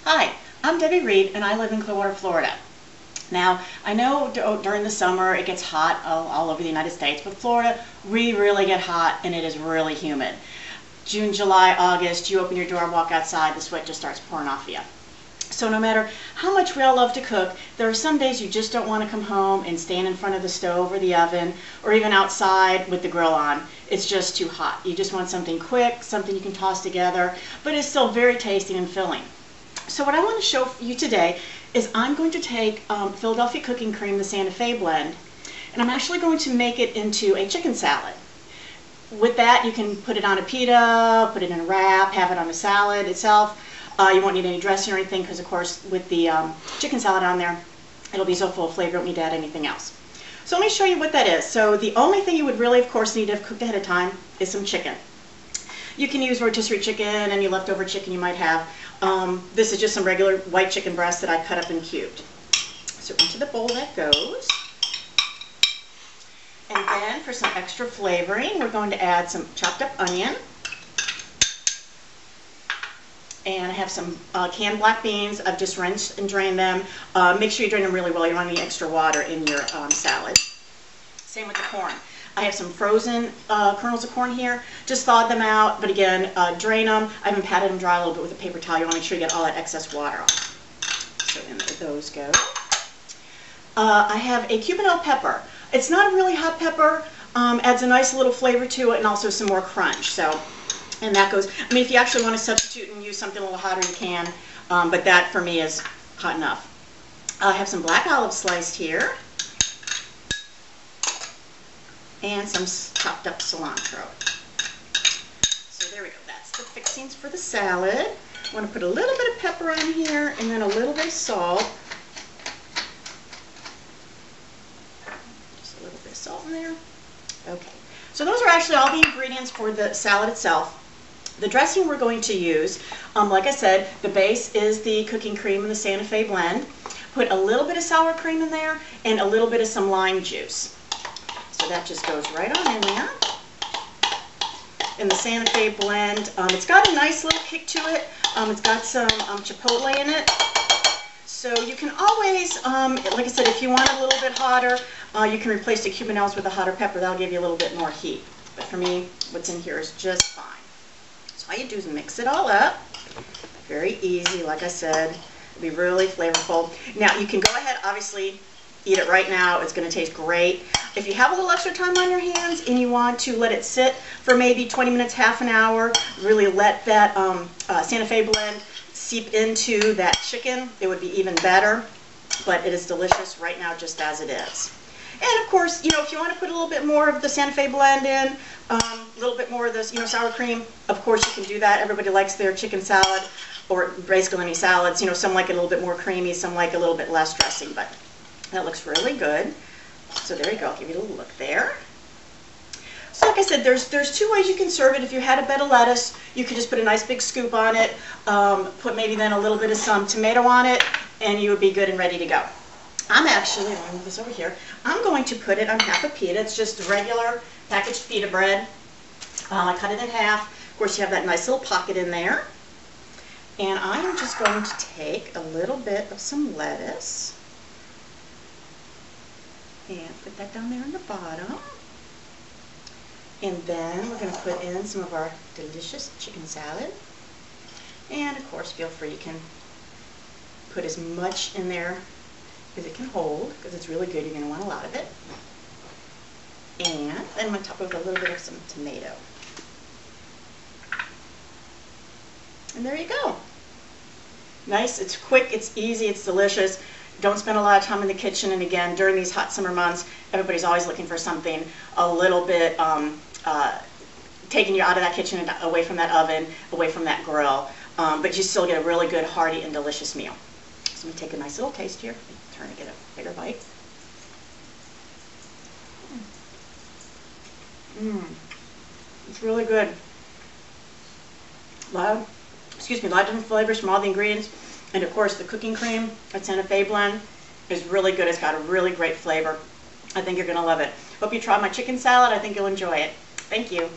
Hi, I'm Debbie Reed and I live in Clearwater, Florida. Now, I know during the summer it gets hot all over the United States, but Florida, we really get hot and it is really humid. June, July, August, you open your door, walk outside, the sweat just starts pouring off of you. So no matter how much we all love to cook, there are some days you just don't want to come home and stand in front of the stove or the oven or even outside with the grill on. It's just too hot. You just want something quick, something you can toss together, but it's still very tasty and filling. So what I want to show you today is I'm going to take Philadelphia cooking cream, the Santa Fe blend, and I'm actually going to make it into a chicken salad. With that, you can put it on a pita, put it in a wrap, have it on the salad itself. You won't need any dressing or anything because, of course, with the chicken salad on there, it'll be so full of flavor, you don't need to add anything else. So let me show you what that is. So the only thing you would really, of course, need to have cooked ahead of time is some chicken. You can use rotisserie chicken, any leftover chicken you might have. This is just some regular white chicken breast that I cut up and cubed. So into the bowl that goes. And then for some extra flavoring, we're going to add some chopped up onion. And I have some canned black beans. I've just rinsed and drained them. Make sure you drain them really well. You don't want any extra water in your salad. Same with the corn. I have some frozen kernels of corn here. Just thawed them out, but again, drain them. I haven't patted them dry a little bit with a paper towel. You want to make sure you get all that excess water off. So in there those go. I have a Cubanelle pepper. It's not a really hot pepper. Adds a nice little flavor to it and also some more crunch. So, and that goes, I mean, if you actually want to substitute and use something a little hotter, you can. But that for me is hot enough. I have some black olives sliced here. And some chopped up cilantro. So there we go, that's the fixings for the salad. I want to put a little bit of pepper on here and then a little bit of salt. Just a little bit of salt in there. Okay, so those are actually all the ingredients for the salad itself. The dressing we're going to use, like I said, the base is the cooking cream and the Santa Fe blend. Put a little bit of sour cream in there and a little bit of some lime juice. So that just goes right on in there. And the Santa Fe blend, it's got a nice little kick to it. It's got some chipotle in it. So you can always, like I said, if you want it a little bit hotter, you can replace the Cubanelles with a hotter pepper. That'll give you a little bit more heat. But for me, what's in here is just fine. So all you do is mix it all up. Very easy, like I said. It'll be really flavorful. Now you can go ahead, obviously, eat it right now. It's going to taste great. If you have a little extra time on your hands and you want to let it sit for maybe 20 minutes, half an hour, really let that Santa Fe blend seep into that chicken, it would be even better. But it is delicious right now just as it is. And of course, you know, if you want to put a little bit more of the Santa Fe blend in, a little bit more of this, sour cream, of course you can do that. Everybody likes their chicken salad or basically any salads. Some like it a little bit more creamy, some like a little bit less dressing, but that looks really good. So there you go. I'll give you a little look there. So like I said, there's two ways you can serve it. If you had a bed of lettuce, you could just put a nice big scoop on it, put maybe then a little bit of some tomato on it, and you would be good and ready to go. I'm actually, I'll move this over here, I'm going to put it on half a pita. It's just regular packaged pita bread. I cut it in half. Of course, you have that nice little pocket in there. And I am just going to take a little bit of some lettuce and put that down there in the bottom. And then we're going to put in some of our delicious chicken salad. And of course, feel free, you can put as much in there as it can hold, because it's really good. You're going to want a lot of it. And then I'm going to top it with a little bit of some tomato. And there you go. Nice, it's quick, it's easy, it's delicious. Don't spend a lot of time in the kitchen, and again, during these hot summer months, everybody's always looking for something a little bit taking you out of that kitchen and away from that oven, away from that grill, but you still get a really good, hearty, and delicious meal. So I'm going to take a nice little taste here. Turn to get a bigger bite. It's really good. A lot of different flavors from all the ingredients. And of course, the cooking cream at Santa Fe blend is really good. It's got a really great flavor. I think you're going to love it. Hope you try my chicken salad. I think you'll enjoy it. Thank you.